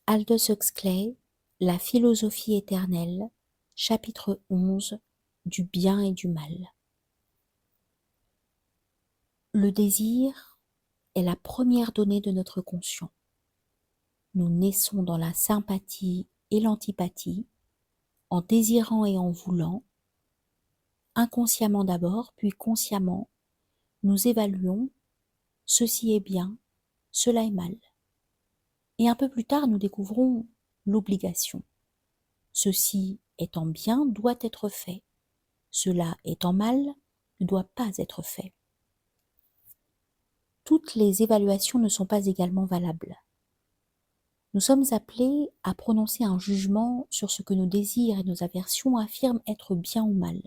Aldous Huxley, La philosophie éternelle, chapitre 11, du bien et du mal. Le désir est la première donnée de notre conscient. Nous naissons dans la sympathie et l'antipathie, en désirant et en voulant, inconsciemment d'abord, puis consciemment, nous évaluons ceci est bien, cela est mal. Et un peu plus tard, nous découvrons l'obligation. Ceci étant bien doit être fait. Cela étant mal ne doit pas être fait. Toutes les évaluations ne sont pas également valables. Nous sommes appelés à prononcer un jugement sur ce que nos désirs et nos aversions affirment être bien ou mal.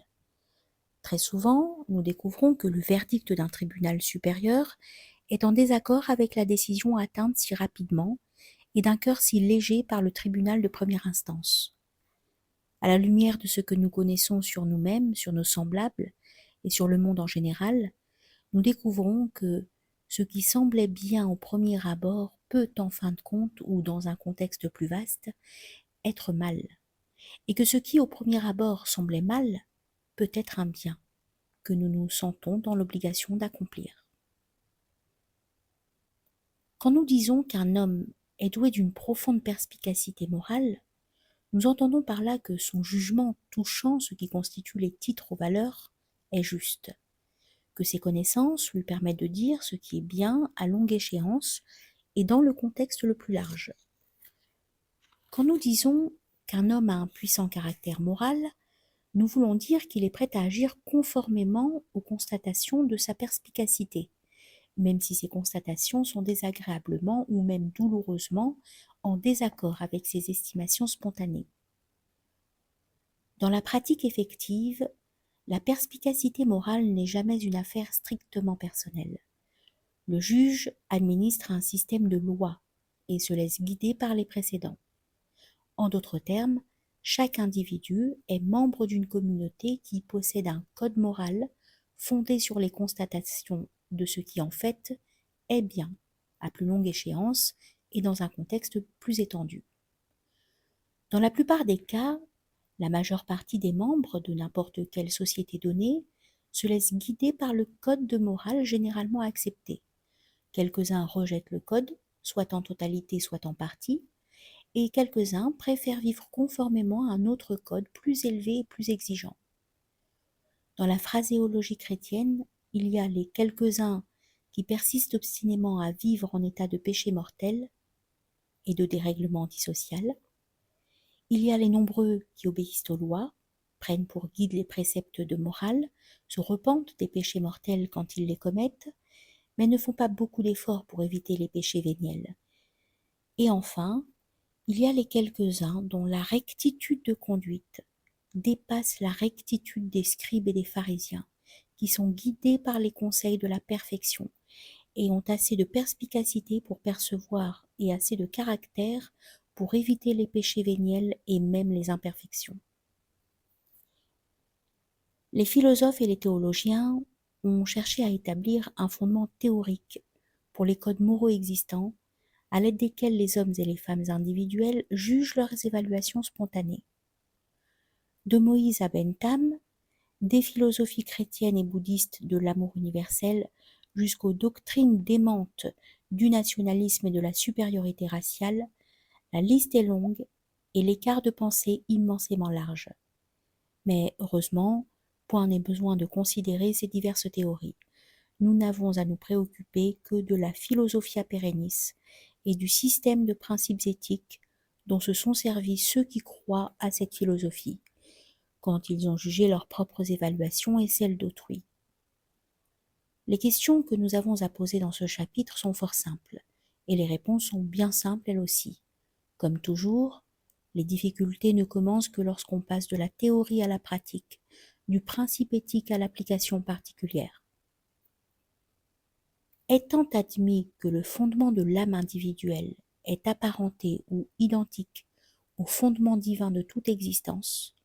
Très souvent, nous découvrons que le verdict d'un tribunal supérieur est en désaccord avec la décision atteinte si rapidement et d'un cœur si léger par le tribunal de première instance. À la lumière de ce que nous connaissons sur nous-mêmes, sur nos semblables et sur le monde en général, nous découvrons que ce qui semblait bien au premier abord peut en fin de compte, ou dans un contexte plus vaste, être mal, et que ce qui au premier abord semblait mal peut être un bien que nous nous sentons dans l'obligation d'accomplir. Quand nous disons qu'un homme est doué d'une profonde perspicacité morale, nous entendons par là que son jugement touchant ce qui constitue les titres aux valeurs est juste, que ses connaissances lui permettent de dire ce qui est bien à longue échéance et dans le contexte le plus large. Quand nous disons qu'un homme a un puissant caractère moral, nous voulons dire qu'il est prêt à agir conformément aux constatations de sa perspicacité, même si ces constatations sont désagréablement ou même douloureusement en désaccord avec ses estimations spontanées. Dans la pratique effective, la perspicacité morale n'est jamais une affaire strictement personnelle. Le juge administre un système de lois et se laisse guider par les précédents. En d'autres termes, chaque individu est membre d'une communauté qui possède un code moral fondé sur les constatations de ce qui en fait est bien, à plus longue échéance et dans un contexte plus étendu. Dans la plupart des cas, la majeure partie des membres de n'importe quelle société donnée se laisse guider par le code de morale généralement accepté. Quelques-uns rejettent le code, soit en totalité, soit en partie, et quelques-uns préfèrent vivre conformément à un autre code plus élevé et plus exigeant. Dans la phraséologie chrétienne, il y a les quelques-uns qui persistent obstinément à vivre en état de péché mortel et de dérèglement antisocial. Il y a les nombreux qui obéissent aux lois, prennent pour guide les préceptes de morale, se repentent des péchés mortels quand ils les commettent, mais ne font pas beaucoup d'efforts pour éviter les péchés véniels. Et enfin, il y a les quelques-uns dont la rectitude de conduite dépasse la rectitude des scribes et des pharisiens, qui sont guidés par les conseils de la perfection et ont assez de perspicacité pour percevoir et assez de caractère pour éviter les péchés véniels et même les imperfections. Les philosophes et les théologiens ont cherché à établir un fondement théorique pour les codes moraux existants, à l'aide desquels les hommes et les femmes individuels jugent leurs évaluations spontanées. De Moïse à Bentham, des philosophies chrétiennes et bouddhistes de l'amour universel jusqu'aux doctrines démentes du nationalisme et de la supériorité raciale, la liste est longue et l'écart de pensée immensément large. Mais heureusement, point n'est besoin de considérer ces diverses théories. Nous n'avons à nous préoccuper que de la philosophia perennis et du système de principes éthiques dont se sont servis ceux qui croient à cette philosophie, quand ils ont jugé leurs propres évaluations et celles d'autrui. Les questions que nous avons à poser dans ce chapitre sont fort simples, et les réponses sont bien simples elles aussi. Comme toujours, les difficultés ne commencent que lorsqu'on passe de la théorie à la pratique, du principe éthique à l'application particulière. Étant admis que le fondement de l'âme individuelle est apparenté ou identique au fondement divin de toute existence,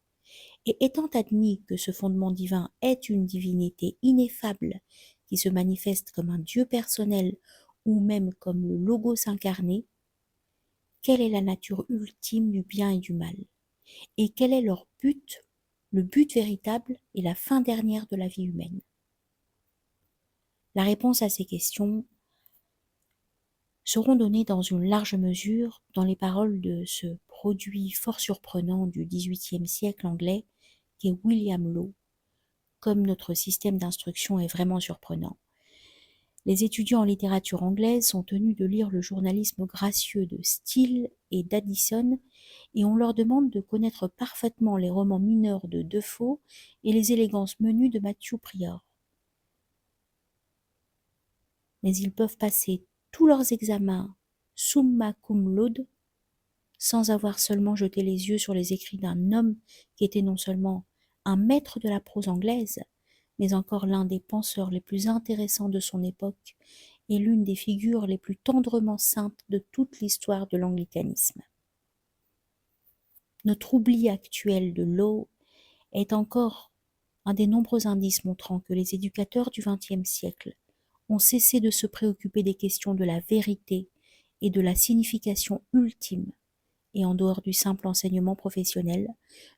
et étant admis que ce fondement divin est une divinité ineffable qui se manifeste comme un Dieu personnel ou même comme le Logos incarné, quelle est la nature ultime du bien et du mal, et quel est leur but, le but véritable et la fin dernière de la vie humaine. La réponse à ces questions seront données dans une large mesure dans les paroles de ce produit fort surprenant du XVIIIe siècle anglais qu'est William Law, comme notre système d'instruction est vraiment surprenant. Les étudiants en littérature anglaise sont tenus de lire le journalisme gracieux de Steele et d'Addison, et on leur demande de connaître parfaitement les romans mineurs de Defoe et les élégances menues de Matthew Prior. Mais ils peuvent passer tous leurs examens summa cum laude sans avoir seulement jeté les yeux sur les écrits d'un homme qui était non seulement un maître de la prose anglaise, mais encore l'un des penseurs les plus intéressants de son époque et l'une des figures les plus tendrement saintes de toute l'histoire de l'anglicanisme. Notre oubli actuel de Law est encore un des nombreux indices montrant que les éducateurs du XXe siècle ont cessé de se préoccuper des questions de la vérité et de la signification ultime, et en dehors du simple enseignement professionnel,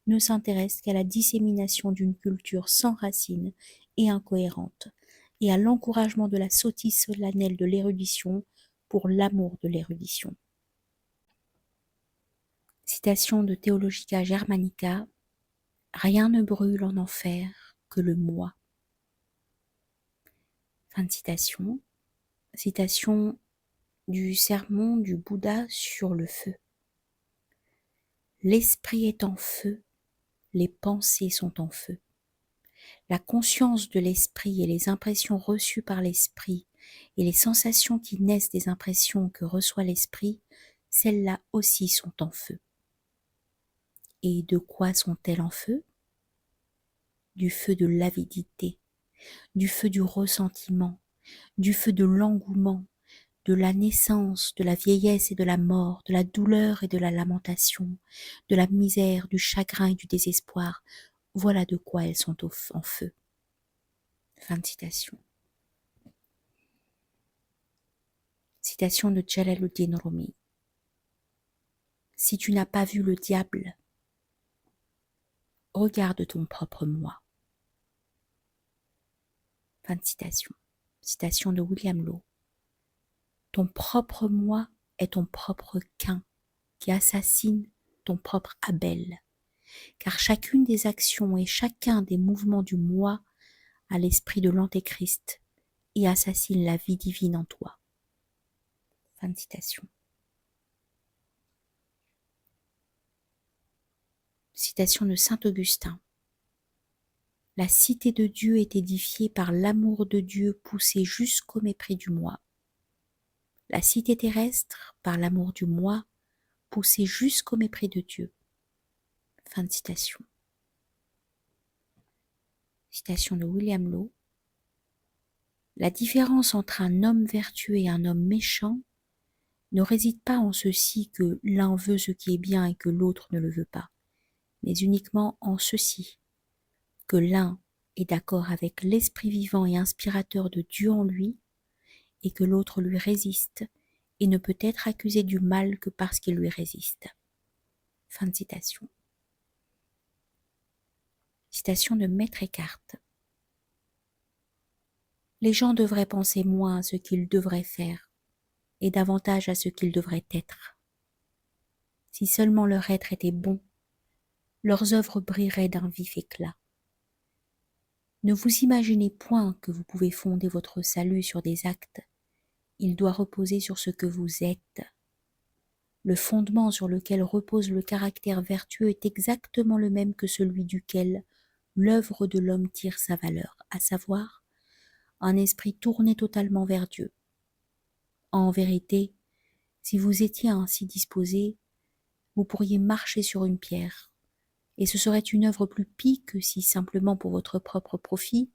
ne s'intéressent qu'à la dissémination d'une culture sans racines et incohérente, et à l'encouragement de la sottise solennelle de l'érudition pour l'amour de l'érudition. Citation de Theologica Germanica, rien ne brûle en enfer que le moi. Fin de citation. Citation du sermon du Bouddha sur le feu. L'esprit est en feu, les pensées sont en feu. La conscience de l'esprit et les impressions reçues par l'esprit et les sensations qui naissent des impressions que reçoit l'esprit, celles-là aussi sont en feu. Et de quoi sont-elles en feu? Du feu de l'avidité, du feu du ressentiment, du feu de l'engouement, de la naissance, de la vieillesse et de la mort, de la douleur et de la lamentation, de la misère, du chagrin et du désespoir. Voilà de quoi elles sont en feu. Fin de citation. Citation de Jalaluddin Rumi. Si tu n'as pas vu le diable, regarde ton propre moi. Fin de citation. Citation de William Law. Ton propre moi est ton propre Cain qui assassine ton propre Abel, car chacune des actions et chacun des mouvements du moi a l'esprit de l'antéchrist et assassine la vie divine en toi. Fin de citation. Citation de saint Augustin. La cité de Dieu est édifiée par l'amour de Dieu poussé jusqu'au mépris du moi. La cité terrestre par l'amour du moi poussé jusqu'au mépris de Dieu. Fin de citation. Citation de William Law. La différence entre un homme vertueux et un homme méchant ne réside pas en ceci que l'un veut ce qui est bien et que l'autre ne le veut pas, mais uniquement en ceci, que l'un est d'accord avec l'esprit vivant et inspirateur de Dieu en lui, et que l'autre lui résiste et ne peut être accusé du mal que parce qu'il lui résiste. Fin de citation. Citation de Maître Eckhart. Les gens devraient penser moins à ce qu'ils devraient faire et davantage à ce qu'ils devraient être. Si seulement leur être était bon, leurs œuvres brilleraient d'un vif éclat. Ne vous imaginez point que vous pouvez fonder votre salut sur des actes. Il doit reposer sur ce que vous êtes. Le fondement sur lequel repose le caractère vertueux est exactement le même que celui duquel l'œuvre de l'homme tire sa valeur, à savoir un esprit tourné totalement vers Dieu. En vérité, si vous étiez ainsi disposé, vous pourriez marcher sur une pierre, et ce serait une œuvre plus pie que si, simplement pour votre propre profit,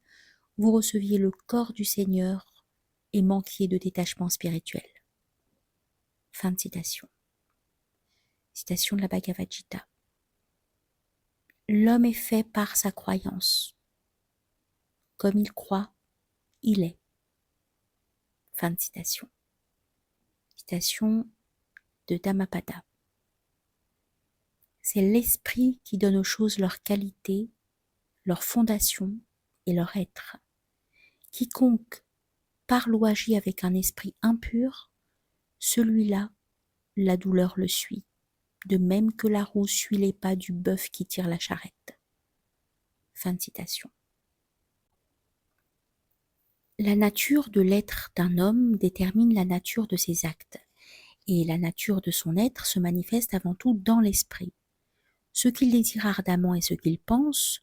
vous receviez le corps du Seigneur et manquiez de détachement spirituel. Fin de citation. Citation de la Bhagavad Gita. L'homme est fait par sa croyance. Comme il croit, il est. Fin de citation. Citation de Dhammapada. C'est l'esprit qui donne aux choses leur qualité, leur fondation et leur être. Quiconque parle ou agit avec un esprit impur, celui-là, la douleur le suit, de même que la roue suit les pas du bœuf qui tire la charrette. Fin de citation. La nature de l'être d'un homme détermine la nature de ses actes, et la nature de son être se manifeste avant tout dans l'esprit. Ce qu'il désire ardemment et ce qu'il pense,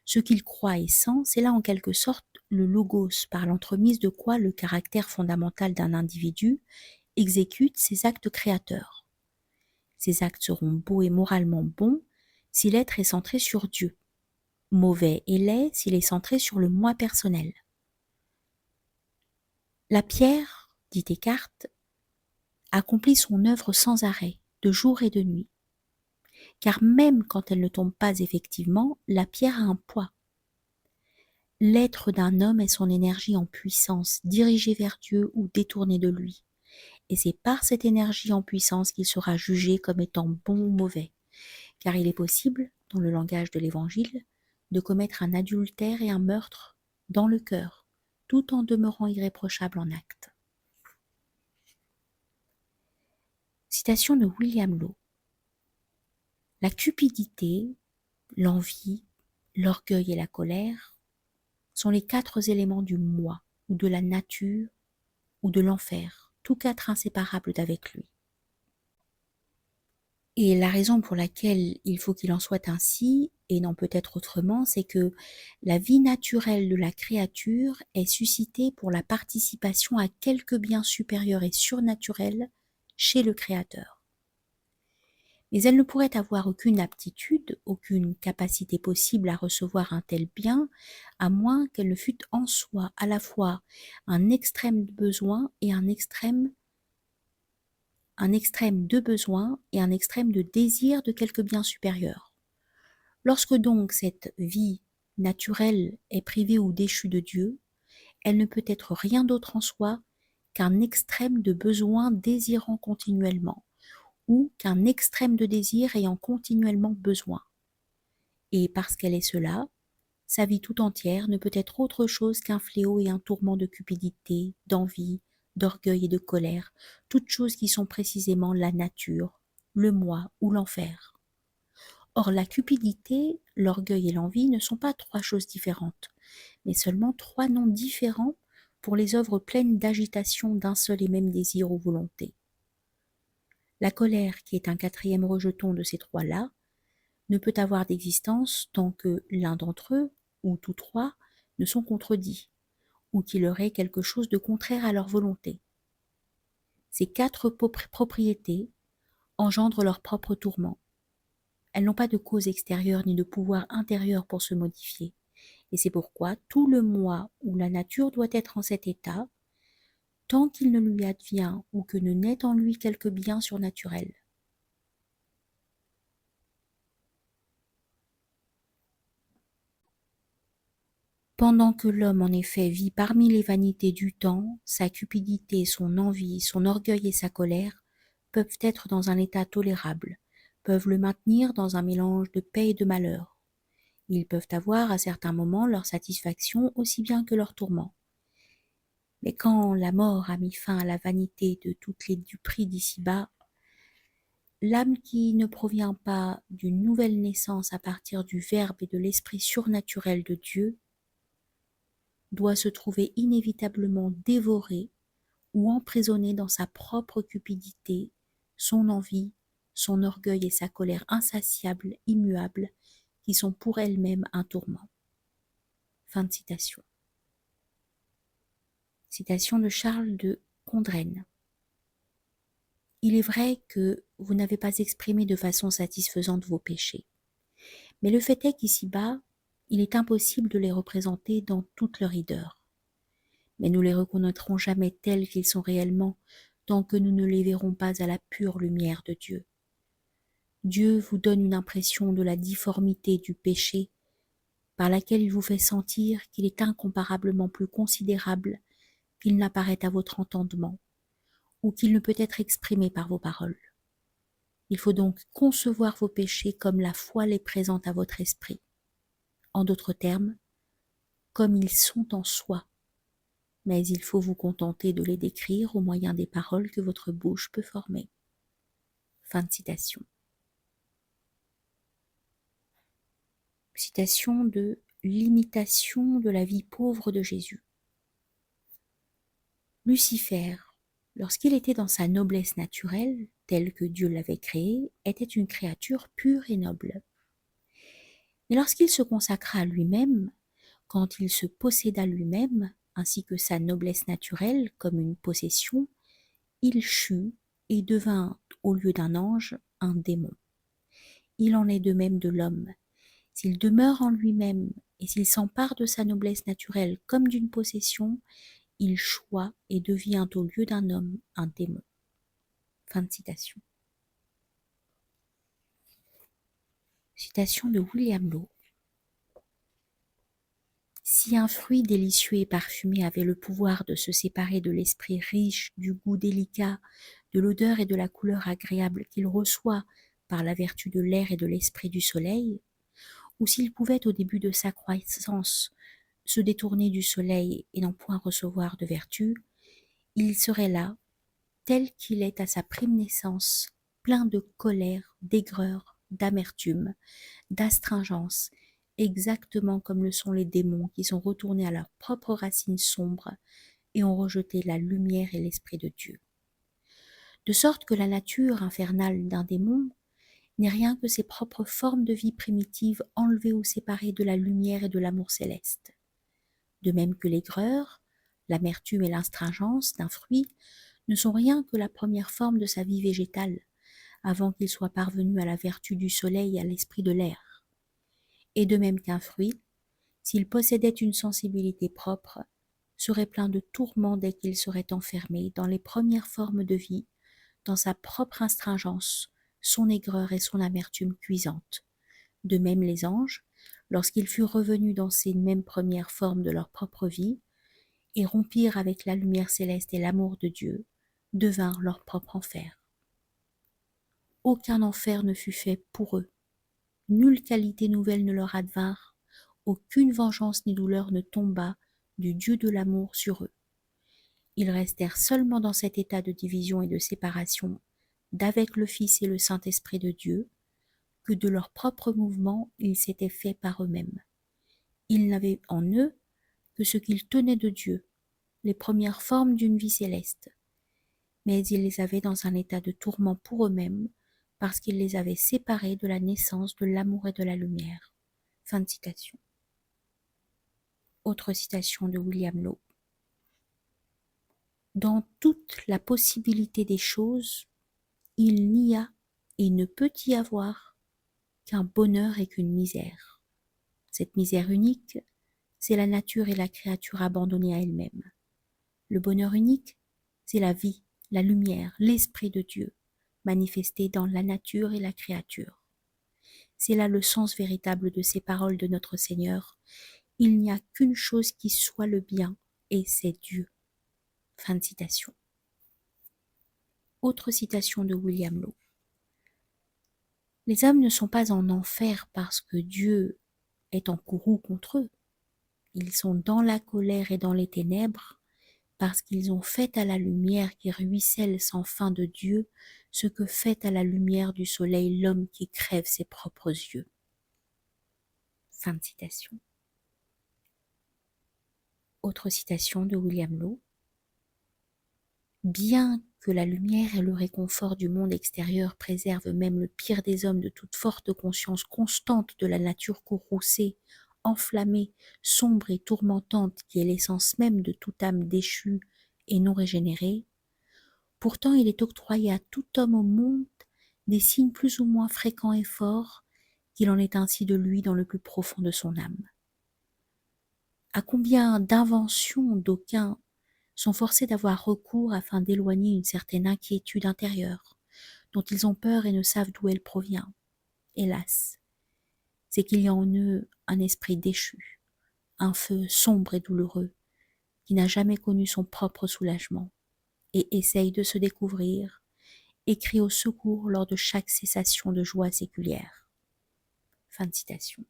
ce qu'il croit et sent, c'est là en quelque sorte le logos, par l'entremise de quoi le caractère fondamental d'un individu exécute ses actes créateurs. Ces actes seront beaux et moralement bons si l'être est centré sur Dieu, mauvais et laid s'il est centré sur le moi personnel. La pierre, dit Descartes, accomplit son œuvre sans arrêt, de jour et de nuit. Car même quand elle ne tombe pas effectivement, la pierre a un poids. L'être d'un homme est son énergie en puissance, dirigée vers Dieu ou détournée de lui. Et c'est par cette énergie en puissance qu'il sera jugé comme étant bon ou mauvais. Car il est possible, dans le langage de l'Évangile, de commettre un adultère et un meurtre dans le cœur, tout en demeurant irréprochable en acte. Citation de William Law. La cupidité, l'envie, l'orgueil et la colère sont les 4 éléments du moi, ou de la nature, ou de l'enfer, tous 4 inséparables d'avec lui. Et la raison pour laquelle il faut qu'il en soit ainsi, et non peut-être autrement, c'est que la vie naturelle de la créature est suscitée pour la participation à quelque bien supérieur et surnaturel chez le Créateur. Mais elle ne pourrait avoir aucune aptitude, aucune capacité possible à recevoir un tel bien, à moins qu'elle ne fût en soi à la fois un extrême de besoin et un extrême de besoin et un extrême de désir de quelque bien supérieur. Lorsque donc cette vie naturelle est privée ou déchue de Dieu, elle ne peut être rien d'autre en soi qu'un extrême de besoin désirant continuellement, ou qu'un extrême de désir ayant continuellement besoin. Et parce qu'elle est cela, sa vie tout entière ne peut être autre chose qu'un fléau et un tourment de cupidité, d'envie, d'orgueil et de colère, toutes choses qui sont précisément la nature, le moi ou l'enfer. Or la cupidité, l'orgueil et l'envie ne sont pas 3 choses différentes, mais seulement 3 noms différents pour les œuvres pleines d'agitation d'un seul et même désir ou volonté. La colère, qui est un 4e rejeton de ces 3-là, ne peut avoir d'existence tant que l'un d'entre eux, ou tous 3, ne sont contredits, ou qu'il leur est quelque chose de contraire à leur volonté. Ces 4 propriétés engendrent leur propre tourment. Elles n'ont pas de cause extérieure ni de pouvoir intérieur pour se modifier, et c'est pourquoi tout le moi ou la nature doit être en cet état, tant qu'il ne lui advient ou que ne naît en lui quelque bien surnaturel. Pendant que l'homme en effet vit parmi les vanités du temps, sa cupidité, son envie, son orgueil et sa colère peuvent être dans un état tolérable, peuvent le maintenir dans un mélange de paix et de malheur. Ils peuvent avoir à certains moments leur satisfaction aussi bien que leur tourment. Mais quand la mort a mis fin à la vanité de toutes les duperies d'ici-bas, l'âme qui ne provient pas d'une nouvelle naissance à partir du Verbe et de l'Esprit surnaturel de Dieu doit se trouver inévitablement dévorée ou emprisonnée dans sa propre cupidité, son envie, son orgueil et sa colère insatiable, immuables, qui sont pour elles-mêmes un tourment. Fin de citation. Citation de Charles de Condren. Il est vrai que vous n'avez pas exprimé de façon satisfaisante vos péchés, mais le fait est qu'ici-bas, il est impossible de les représenter dans toute leur hideur. Mais nous les reconnaîtrons jamais tels qu'ils sont réellement, tant que nous ne les verrons pas à la pure lumière de Dieu. Dieu vous donne une impression de la difformité du péché, par laquelle il vous fait sentir qu'il est incomparablement plus considérable qu'il n'apparaît à votre entendement, ou qu'il ne peut être exprimé par vos paroles. Il faut donc concevoir vos péchés comme la foi les présente à votre esprit. En d'autres termes, comme ils sont en soi. Mais il faut vous contenter de les décrire au moyen des paroles que votre bouche peut former. Fin de citation. Citation de l'imitation de la vie pauvre de Jésus. Lucifer, lorsqu'il était dans sa noblesse naturelle, telle que Dieu l'avait créée, était une créature pure et noble. Mais lorsqu'il se consacra à lui-même, quand il se posséda lui-même, ainsi que sa noblesse naturelle comme une possession, il chut et devint, au lieu d'un ange, un démon. Il en est de même de l'homme. S'il demeure en lui-même et s'il s'empare de sa noblesse naturelle comme d'une possession, il choit et devient au lieu d'un homme un démon. Fin de citation. Citation de William Law. Si un fruit délicieux et parfumé avait le pouvoir de se séparer de l'esprit riche, du goût délicat, de l'odeur et de la couleur agréable qu'il reçoit par la vertu de l'air et de l'esprit du soleil, ou s'il pouvait au début de sa croissance se détourner du soleil et n'en point recevoir de vertu, il serait là, tel qu'il est à sa prime naissance, plein de colère, d'aigreur, d'amertume, d'astringence, exactement comme le sont les démons qui sont retournés à leurs propres racines sombres et ont rejeté la lumière et l'esprit de Dieu. De sorte que la nature infernale d'un démon n'est rien que ses propres formes de vie primitive enlevées ou séparées de la lumière et de l'amour céleste. De même que l'aigreur, l'amertume et l'astringence d'un fruit ne sont rien que la première forme de sa vie végétale, avant qu'il soit parvenu à la vertu du soleil et à l'esprit de l'air. Et de même qu'un fruit, s'il possédait une sensibilité propre, serait plein de tourments dès qu'il serait enfermé dans les premières formes de vie, dans sa propre astringence, son aigreur et son amertume cuisante. De même les anges, lorsqu'ils furent revenus dans ces mêmes premières formes de leur propre vie, et rompirent avec la lumière céleste et l'amour de Dieu, devinrent leur propre enfer. Aucun enfer ne fut fait pour eux, nulle qualité nouvelle ne leur advint, aucune vengeance ni douleur ne tomba du Dieu de l'amour sur eux. Ils restèrent seulement dans cet état de division et de séparation d'avec le Fils et le Saint-Esprit de Dieu, que de leur propre mouvement ils s'étaient faits par eux-mêmes. Ils n'avaient en eux que ce qu'ils tenaient de Dieu, les premières formes d'une vie céleste, mais ils les avaient dans un état de tourment pour eux-mêmes, parce qu'ils les avaient séparés de la naissance de l'amour et de la lumière. Fin de citation. Autre citation de William Law. Dans toute la possibilité des choses, il n'y a et ne peut y avoir qu'un bonheur et qu'une misère. Cette misère unique, c'est la nature et la créature abandonnées à elles-mêmes. Le bonheur unique, c'est la vie, la lumière, l'esprit de Dieu, manifesté dans la nature et la créature. C'est là le sens véritable de ces paroles de notre Seigneur. Il n'y a qu'une chose qui soit le bien, et c'est Dieu. Fin de citation. Autre citation de William Law. Les hommes ne sont pas en enfer parce que Dieu est en courroux contre eux. Ils sont dans la colère et dans les ténèbres parce qu'ils ont fait à la lumière qui ruisselle sans fin de Dieu ce que fait à la lumière du soleil l'homme qui crève ses propres yeux. Fin de citation. Autre citation de William Law. Bien que la lumière et le réconfort du monde extérieur préservent même le pire des hommes de toute forte conscience constante de la nature courroucée, enflammée, sombre et tourmentante qui est l'essence même de toute âme déchue et non régénérée, pourtant il est octroyé à tout homme au monde des signes plus ou moins fréquents et forts qu'il en est ainsi de lui dans le plus profond de son âme. À combien d'inventions d'aucuns sont forcés d'avoir recours afin d'éloigner une certaine inquiétude intérieure, dont ils ont peur et ne savent d'où elle provient. Hélas, c'est qu'il y a en eux un esprit déchu, un feu sombre et douloureux, qui n'a jamais connu son propre soulagement, et essaye de se découvrir, et crie au secours lors de chaque cessation de joie séculière. » Fin de citation.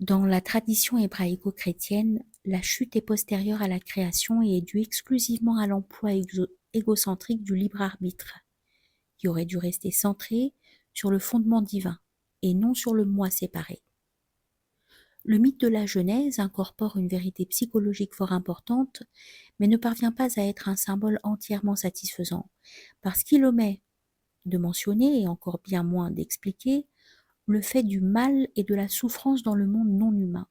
Dans la tradition hébraïco-chrétienne, la chute est postérieure à la création et est due exclusivement à l'emploi égocentrique du libre arbitre, qui aurait dû rester centré sur le fondement divin et non sur le moi séparé. Le mythe de la Genèse incorpore une vérité psychologique fort importante, mais ne parvient pas à être un symbole entièrement satisfaisant, parce qu'il omet de mentionner, et encore bien moins d'expliquer, le fait du mal et de la souffrance dans le monde non humain.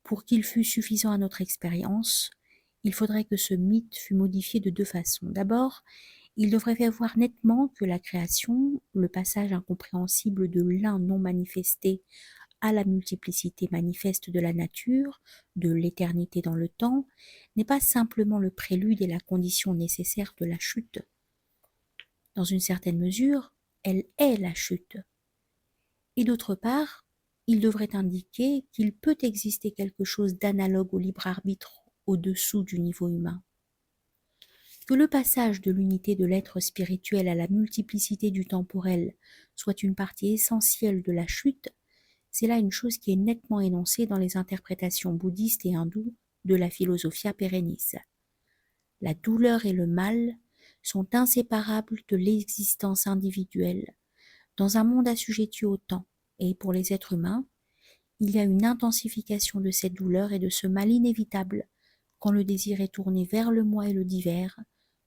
Pour qu'il fût suffisant à notre expérience, il faudrait que ce mythe fût modifié de deux façons. D'abord, il devrait faire voir nettement que la création, le passage incompréhensible de l'un non manifesté à la multiplicité manifeste de la nature, de l'éternité dans le temps, n'est pas simplement le prélude et la condition nécessaire de la chute. Dans une certaine mesure, elle est la chute. Et d'autre part, il devrait indiquer qu'il peut exister quelque chose d'analogue au libre arbitre au-dessous du niveau humain. Que le passage de l'unité de l'être spirituel à la multiplicité du temporel soit une partie essentielle de la chute, c'est là une chose qui est nettement énoncée dans les interprétations bouddhistes et hindoues de la Philosophia Perennis. La douleur et le mal sont inséparables de l'existence individuelle dans un monde assujetti au temps, et pour les êtres humains, il y a une intensification de cette douleur et de ce mal inévitable quand le désir est tourné vers le moi et le divers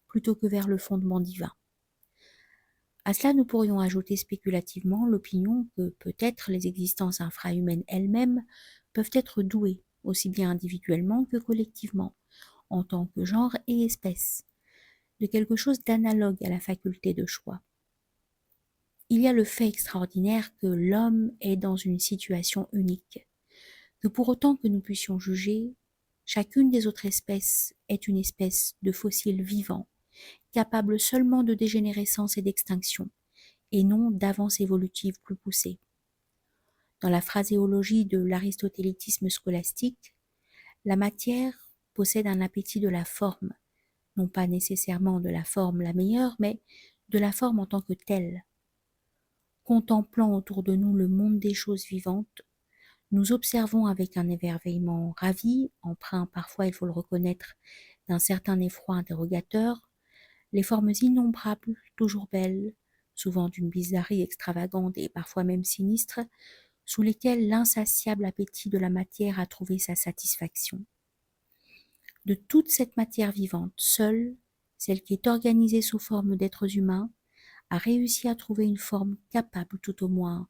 plutôt que vers le fondement divin. À cela, nous pourrions ajouter spéculativement l'opinion que peut-être les existences infrahumaines elles-mêmes peuvent être douées, aussi bien individuellement que collectivement, en tant que genre et espèce, de quelque chose d'analogue à la faculté de choix. Il y a le fait extraordinaire que l'homme est dans une situation unique, que pour autant que nous puissions juger, chacune des autres espèces est une espèce de fossile vivant, capable seulement de dégénérescence et d'extinction, et non d'avance évolutive plus poussée. Dans la phraséologie de l'aristotélitisme scolastique, la matière possède un appétit de la forme, non pas nécessairement de la forme la meilleure, mais de la forme en tant que telle. Contemplant autour de nous le monde des choses vivantes, nous observons avec un émerveillement ravi, empreint parfois, il faut le reconnaître, d'un certain effroi interrogateur, les formes innombrables, toujours belles, souvent d'une bizarrerie extravagante et parfois même sinistre, sous lesquelles l'insatiable appétit de la matière a trouvé sa satisfaction. De toute cette matière vivante, seule, celle qui est organisée sous forme d'êtres humains, a réussi à trouver une forme capable, tout au moins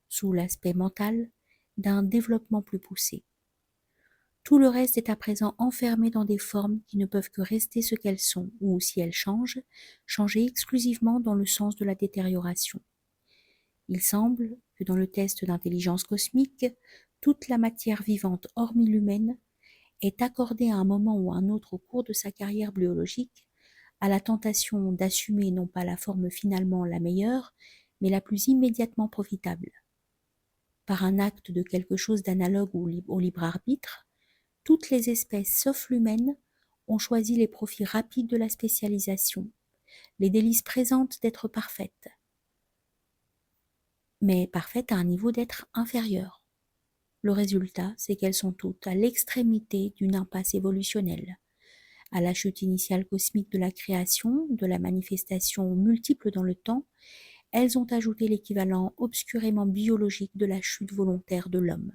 sous l'aspect mental, d'un développement plus poussé. Tout le reste est à présent enfermé dans des formes qui ne peuvent que rester ce qu'elles sont, ou si elles changent, changer exclusivement dans le sens de la détérioration. Il semble que dans le test d'intelligence cosmique, toute la matière vivante, hormis l'humaine, est accordée à un moment ou à un autre au cours de sa carrière biologique à la tentation d'assumer non pas la forme finalement la meilleure, mais la plus immédiatement profitable. Par un acte de quelque chose d'analogue au libre arbitre, toutes les espèces sauf l'humaine ont choisi les profits rapides de la spécialisation, les délices présentes d'être parfaites, mais parfaites à un niveau d'être inférieur. Le résultat, c'est qu'elles sont toutes à l'extrémité d'une impasse évolutionnelle, à la chute initiale cosmique de la création, de la manifestation multiple dans le temps, elles ont ajouté l'équivalent obscurément biologique de la chute volontaire de l'homme.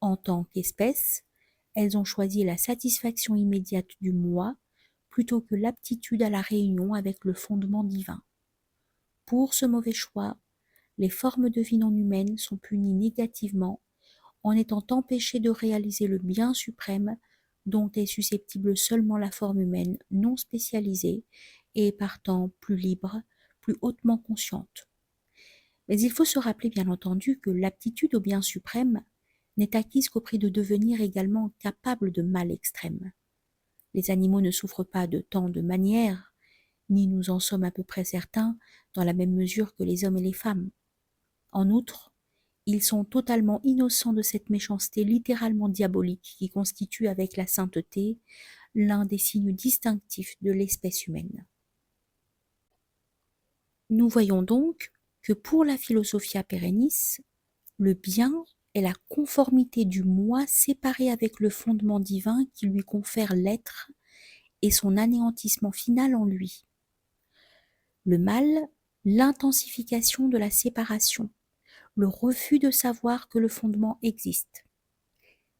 En tant qu'espèce, elles ont choisi la satisfaction immédiate du moi plutôt que l'aptitude à la réunion avec le fondement divin. Pour ce mauvais choix, les formes de vie non humaines sont punies négativement en étant empêchées de réaliser le bien suprême dont est susceptible seulement la forme humaine non spécialisée et partant plus libre, plus hautement consciente. Mais il faut se rappeler bien entendu que l'aptitude au bien suprême n'est acquise qu'au prix de devenir également capable de mal extrême. Les animaux ne souffrent pas de tant de manières, ni nous en sommes à peu près certains, dans la même mesure que les hommes et les femmes. En outre, ils sont totalement innocents de cette méchanceté littéralement diabolique qui constitue avec la sainteté l'un des signes distinctifs de l'espèce humaine. Nous voyons donc que pour la Philosophia Perennis, le bien est la conformité du moi séparé avec le fondement divin qui lui confère l'être et son anéantissement final en lui. Le mal, l'intensification de la séparation, le refus de savoir que le fondement existe.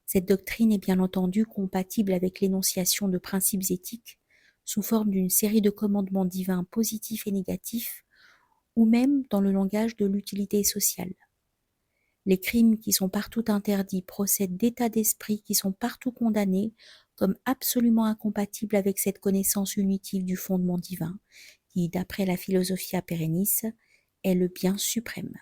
Cette doctrine est bien entendu compatible avec l'énonciation de principes éthiques sous forme d'une série de commandements divins positifs et négatifs, ou même dans le langage de l'utilité sociale. Les crimes qui sont partout interdits procèdent d'états d'esprit qui sont partout condamnés comme absolument incompatibles avec cette connaissance unitive du fondement divin, qui, d'après la Philosophia Perennis, est le bien suprême.